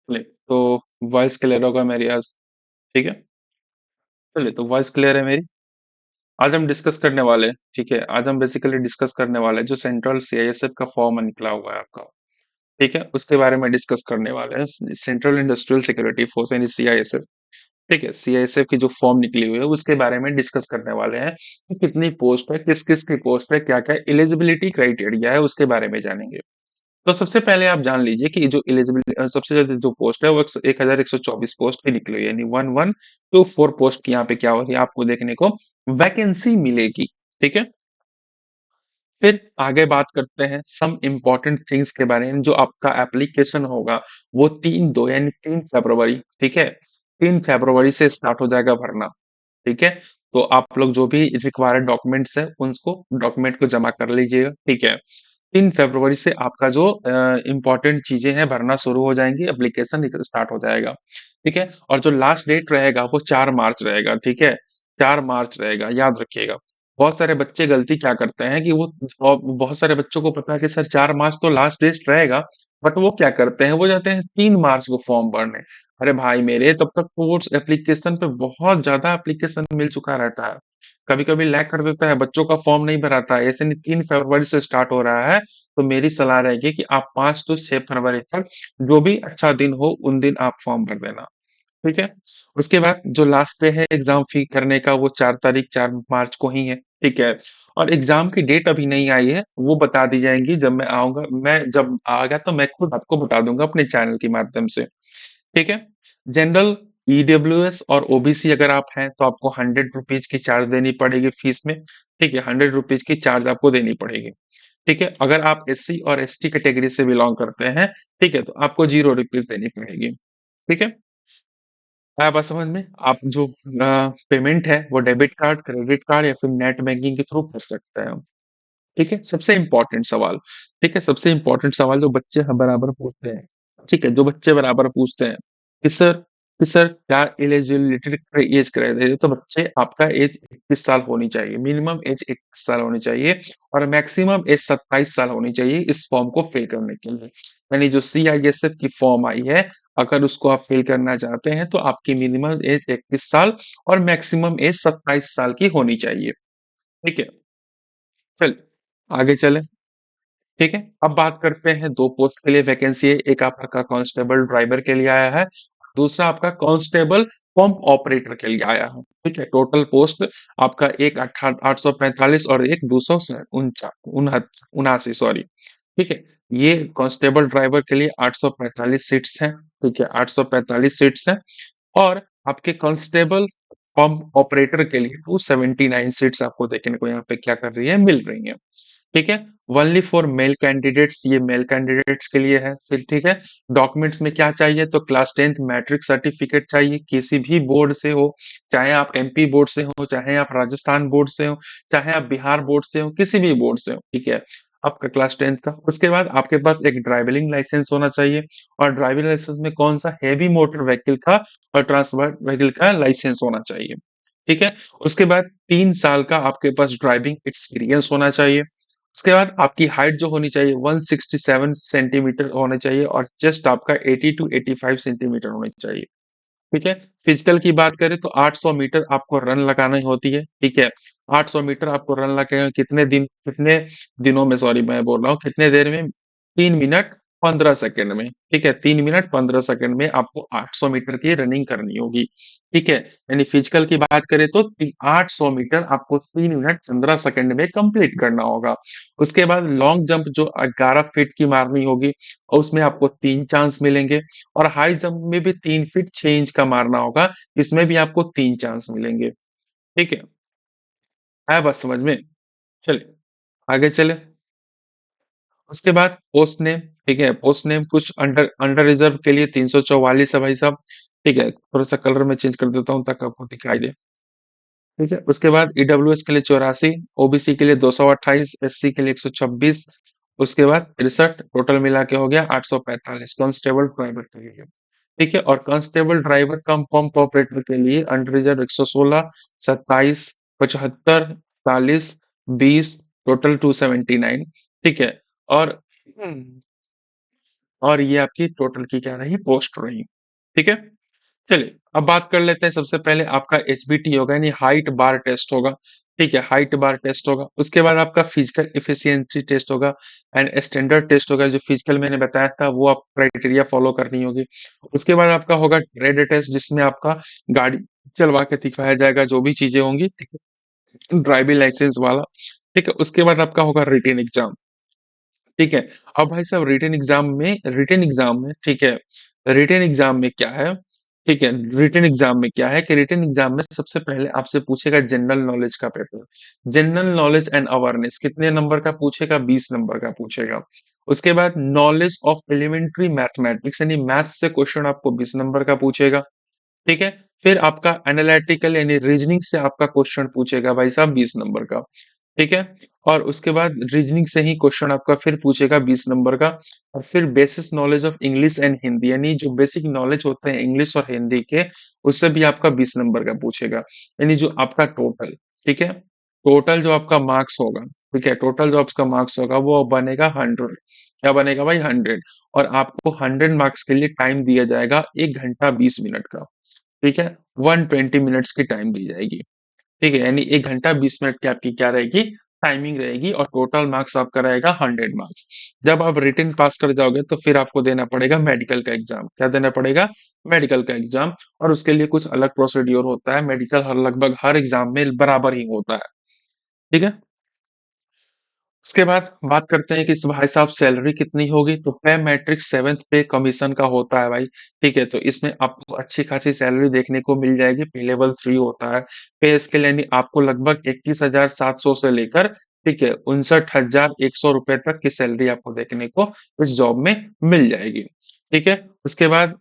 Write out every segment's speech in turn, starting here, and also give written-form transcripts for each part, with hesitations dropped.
चलिए, तो voice clear होगा मेरी आज। ठीक है। चलिए, तो वॉइस क्लियर है मेरी। आज हम डिस्कस करने वाले हैं। ठीक है, आज हम बेसिकली डिस्कस करने वाले हैं जो सेंट्रल सीआईएसएफ का फॉर्म निकला हुआ है आपका। ठीक है, उसके बारे में डिस्कस करने वाले हैं। सेंट्रल इंडस्ट्रियल सिक्योरिटी फोर्स यानी सीआईएसएफ। ठीक है, सीआईएसएफ की जो फॉर्म निकली हुई है उसके बारे में डिस्कस करने वाले हैं कि कितनी पोस्ट है, किस किस की पोस्ट है, क्या क्या एलिजिबिलिटी क्राइटेरिया है, उसके बारे में जानेंगे। तो सबसे पहले आप जान लीजिए कि जो एलिजिबिलिटी सबसे ज्यादा जो पोस्ट है वो 1124 पोस्ट की निकली हुई है, यानी 1124 पोस्ट की यहाँ पे क्या हो रही है आपको देखने को वैकेंसी मिलेगी। ठीक है। फिर आगे बात करते हैं सम इम्पोर्टेंट थिंग्स के बारे में। जो आपका एप्लीकेशन होगा वो 3/2 यानी 3 फरवरी, ठीक है, 3 फरवरी से स्टार्ट हो जाएगा भरना। ठीक है। तो आप लोग जो भी रिक्वायर्ड डॉक्यूमेंट्स है उनको डॉक्यूमेंट को जमा कर लीजिएगा। ठीक है। 3 फरवरी से आपका जो इम्पोर्टेंट चीजें हैं भरना शुरू हो जाएंगी, एप्लीकेशन स्टार्ट हो जाएगा। ठीक है। और जो लास्ट डेट रहेगा वो 4 मार्च रहेगा। ठीक है, 4 मार्च रहेगा, याद रखिएगा। बहुत सारे बच्चे गलती क्या करते हैं कि वो और बहुत सारे बच्चों को पता है कि सर 4 मार्च तो लास्ट डेट रहेगा, बट वो क्या करते हैं, वो जाते हैं 3 मार्च को फॉर्म भरने। अरे भाई मेरे, तब तक तो वो एप्लीकेशन पे बहुत ज्यादा एप्लीकेशन मिल चुका रहता है। कभी कभी लैग कर देता है, बच्चों का फॉर्म नहीं भराता है। ऐसे नहीं, 3 फरवरी से स्टार्ट हो रहा है, तो मेरी सलाह रहेगी कि आप 5 से 6 फरवरी तक जो भी अच्छा दिन हो उन दिन आप फॉर्म भर देना। ठीक है। उसके बाद जो लास्ट डे है एग्जाम फी करने का वो 4 तारीख 4 मार्च को ही है। ठीक है। और एग्जाम की डेट अभी नहीं आई है, वो बता दी जाएंगी जब मैं आऊंगा। मैं जब आएगा तो मैं खुद आपको बता दूंगा अपने चैनल के माध्यम से। ठीक है। जनरल, ईडब्ल्यूएस और ओबीसी अगर आप हैं तो आपको 100 रुपीज की चार्ज देनी पड़ेगी फीस में। ठीक है, 100 रुपीज की चार्ज आपको देनी पड़ेगी। ठीक है। अगर आप एससी और एसटी कैटेगरी से बिलोंग करते हैं, ठीक है, तो आपको 0 रुपीज देनी पड़ेगी। ठीक है। आया बात समझ में? आप जो पेमेंट है वो डेबिट कार्ड, क्रेडिट कार्ड या फिर नेट बैंकिंग के थ्रू कर सकते हैं। ठीक है। सबसे इंपॉर्टेंट सवाल, ठीक है, सबसे इंपॉर्टेंट सवाल जो बच्चे बराबर पूछते हैं। ठीक है, जो बच्चे बराबर पूछते हैं कि सर, क्या एलिजिबिलिटी एज क्राइटेरिया, तो बच्चे आपका एज 21 साल होनी चाहिए, मिनिमम एज 21 साल होनी चाहिए और मैक्सिमम एज 27 साल होनी चाहिए इस फॉर्म को फिल करने के लिए। यानी जो CISF की फॉर्म आई है, अगर उसको आप फिल करना चाहते हैं तो आपकी मिनिमम एज 21 साल और मैक्सिमम एज 27 साल की होनी चाहिए। ठीक है। चल आगे चले। ठीक है। अब बात करते हैं दो पोस्ट के लिए वैकेंसी है। एक आपका कांस्टेबल ड्राइवर के लिए आया है, दूसरा आपका कांस्टेबल पंप ऑपरेटर के लिए आया है। ठीक है। टोटल पोस्ट आपका एक 845 और एक 279 सॉरी। ठीक है। ये कांस्टेबल ड्राइवर के लिए 845 सीट्स हैं। ठीक है, 845 सीट्स हैं। और आपके कांस्टेबल पंप ऑपरेटर के लिए 279 सीट्स आपको देखने को यहाँ पे क्या कर रही है, मिल रही है। ठीक है। ओनली फॉर मेल कैंडिडेट्स, ये मेल कैंडिडेट्स के लिए है सिर्फ। ठीक है। डॉक्यूमेंट्स में क्या चाहिए, तो क्लास 10th मैट्रिक सर्टिफिकेट चाहिए किसी भी बोर्ड से हो, चाहे आप एमपी बोर्ड से हो, चाहे आप राजस्थान बोर्ड से हो, चाहे आप बिहार बोर्ड से हो, किसी भी बोर्ड से हो। ठीक है, आपका क्लास 10th का। उसके बाद आपके पास एक ड्राइविंग लाइसेंस होना चाहिए, और ड्राइविंग लाइसेंस में कौन सा, हैवी मोटर व्हीकल का और ट्रांसपोर्ट व्हीकल का लाइसेंस होना चाहिए। ठीक है। उसके बाद 3 साल का आपके पास ड्राइविंग एक्सपीरियंस होना चाहिए। उसके बाद आपकी हाइट जो होनी चाहिए 167 सेंटीमीटर होनी चाहिए और चेस्ट आपका 80 to 85 सेंटीमीटर होनी चाहिए। ठीक है। फिजिकल की बात करें तो 800 मीटर आपको रन लगानी होती है। ठीक है, 800 मीटर आपको रन लगा कितने दिनों में, सॉरी मैं बोल रहा हूँ कितने देर में, 3 मिनट 15 सेकंड में। ठीक है, 3 मिनट 15 सेकंड में आपको 800 मीटर की रनिंग करनी होगी। ठीक है, यानी फिजिकल की बात करें तो 800 मीटर आपको 3 मिनट 15 सेकंड में कंप्लीट करना होगा। उसके बाद लॉन्ग जंप जो 11 फीट की मारनी होगी, और उसमें आपको 3 चांस मिलेंगे। और हाई जंप में भी 3 फीट 6 इंच का मारना होगा, इसमें भी आपको 3 चांस मिलेंगे। ठीक है, आया बात समझ में? चलिए आगे चले। उसके बाद पोस्ट नेम। ठीक है, पोस्ट नेम कुछ अंडर अंडर रिजर्व के लिए 344 है भाई साहब। ठीक है, थोड़ा सा कलर में चेंज कर देता हूँ ताकि आपको दिखाई दे। ठीक है। उसके बाद ईडब्ल्यूएस के लिए 84, ओबीसी के लिए 228, एससी के लिए 126, उसके बाद 63, टोटल मिला के हो गया 845 कांस्टेबल ड्राइवर के लिए। ठीक है। और कांस्टेबल ड्राइवर कम पंप ऑपरेटर के लिए अंडर रिजर्व 116, 27, 75, 40, 20, टोटल 279। ठीक है। और और ये आपकी टोटल की क्या रही, पोस्ट रही। ठीक है? चलिए, अब बात कर लेते हैं। सबसे पहले आपका एचबीटी होगा, यानी हाइट बार टेस्ट होगा। ठीक है, हाइट बार टेस्ट होगा। उसके बाद आपका फिजिकल एफिशिएंसी टेस्ट होगा एंड स्टैंडर्ड टेस्ट होगा। जो फिजिकल मैंने बताया था वो आप क्राइटेरिया फॉलो करनी होगी। उसके बाद आपका होगा ट्रेड टेस्ट, जिसमें आपका गाड़ी चलवा के दिखाया जाएगा, जो भी चीजें होंगी, ठीक है, ड्राइविंग लाइसेंस वाला। ठीक है, उसके बाद आपका होगा रिटेन एग्जाम। ठीक है। अब भाई साहब रिटेन एग्जाम में ठीक है, रिटेन एग्जाम में क्या है, ठीक है, रिटेन एग्जाम में क्या है कि रिटेन एग्जाम में सबसे पहले आपसे पूछेगा जनरल नॉलेज का paper. General knowledge and awareness कितने नंबर का पूछेगा, 20 नंबर का पूछेगा। उसके बाद नॉलेज ऑफ एलिमेंट्री मैथमेटिक्स, यानी मैथ्स से क्वेश्चन आपको 20 नंबर का पूछेगा। ठीक है। फिर आपका एनालिटिकल यानी रीजनिंग से आपका क्वेश्चन पूछेगा भाई साहब 20 नंबर का। ठीक है। और उसके बाद रीजनिंग से ही क्वेश्चन आपका फिर पूछेगा 20 नंबर का। और फिर basic knowledge of English and Hindi, यानी जो बेसिक नॉलेज होते हैं इंग्लिश और हिंदी के, उससे भी आपका 20 नंबर का पूछेगा। यानी जो आपका टोटल, ठीक है, टोटल जो आपका मार्क्स होगा, ठीक है, टोटल जो आपका मार्क्स होगा वो बनेगा 100। क्या बनेगा भाई, 100। और आपको 100 मार्क्स के लिए टाइम दिया जाएगा 1 घंटा 20 मिनट का। ठीक है, 120 मिनट्स की टाइम दी जाएगी। ठीक है, यानी 1 घंटा 20 मिनट की आपकी क्या रहेगी, टाइमिंग रहेगी। और टोटल मार्क्स आपका रहेगा 100 मार्क्स। जब आप रिटन पास कर जाओगे तो फिर आपको देना पड़ेगा मेडिकल का एग्जाम। क्या देना पड़ेगा, मेडिकल का एग्जाम। और उसके लिए कुछ अलग प्रोसीड्योर होता है। मेडिकल हर लगभग हर एग्जाम में बराबर ही होता है। ठीक है। उसके बाद बात करते हैं कि इस भाई साहब सैलरी कितनी होगी। तो पे मैट्रिक्स 7th पे कमीशन का होता है भाई। ठीक है, तो इसमें आपको अच्छी खासी सैलरी देखने को मिल जाएगी। पे लेवल 3 होता है। पे स्केल यानी आपको लगभग 21,700 से लेकर, ठीक है, 59,100 रुपए तक की सैलरी आपको देखने को इस जॉब में मिल जाएगी। ठीक है। उसके बाद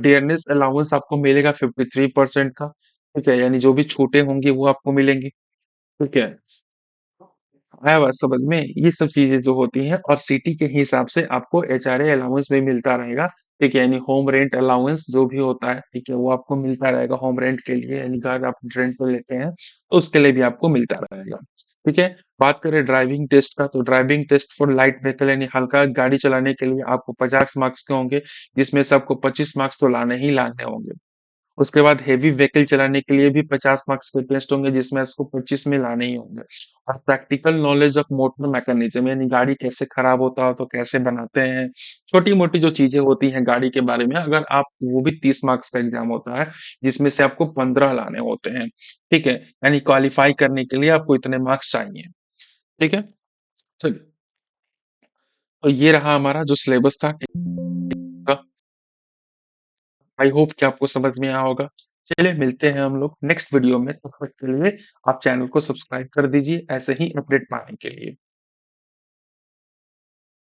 डियरनेस अलाउंस आपको मिलेगा 53% का। ठीक है, यानी जो भी छूटें होंगी वो आपको मिलेंगी। ठीक है, आया बात समझ में, ये सब चीजें जो होती हैं। और सिटी के हिसाब से आपको एचआरए अलाउंस भी मिलता रहेगा। ठीक है, यानी होम रेंट अलाउंस जो भी होता है, ठीक है, वो आपको मिलता रहेगा होम रेंट के लिए, यानी घर आप रेंट पे लेते हैं तो उसके लिए भी आपको मिलता रहेगा। ठीक है। बात करें ड्राइविंग टेस्ट का, तो driving test for light vehicle यानी हल्का गाड़ी चलाने के लिए आपको 50 मार्क्स के होंगे, जिसमें से आपको 25 मार्क्स तो लाने ही लाने होंगे। उसके बाद हेवी व्हीकल चलाने के लिए भी 50 मार्क्स के टेस्ट होंगे, जिसमें इसको 25 में लाने ही होंगे। और practical knowledge of motor mechanism, यानी गाड़ी कैसे खराब होता है तो कैसे बनाते हैं, छोटी मोटी जो चीजें होती हैं गाड़ी के बारे में, अगर आप वो भी 30 मार्क्स का एग्जाम होता है, जिसमें से आपको 15 लाने होते हैं। ठीक है, यानी क्वालिफाई करने के लिए आपको इतने मार्क्स चाहिए। ठीक है। चलिए, तो ये रहा हमारा जो सिलेबस था। आई होप कि आपको समझ में आया होगा। चलिए, मिलते हैं हम लोग नेक्स्ट वीडियो में। तब तक के लिए आप चैनल को सब्सक्राइब कर दीजिए ऐसे ही अपडेट पाने के लिए।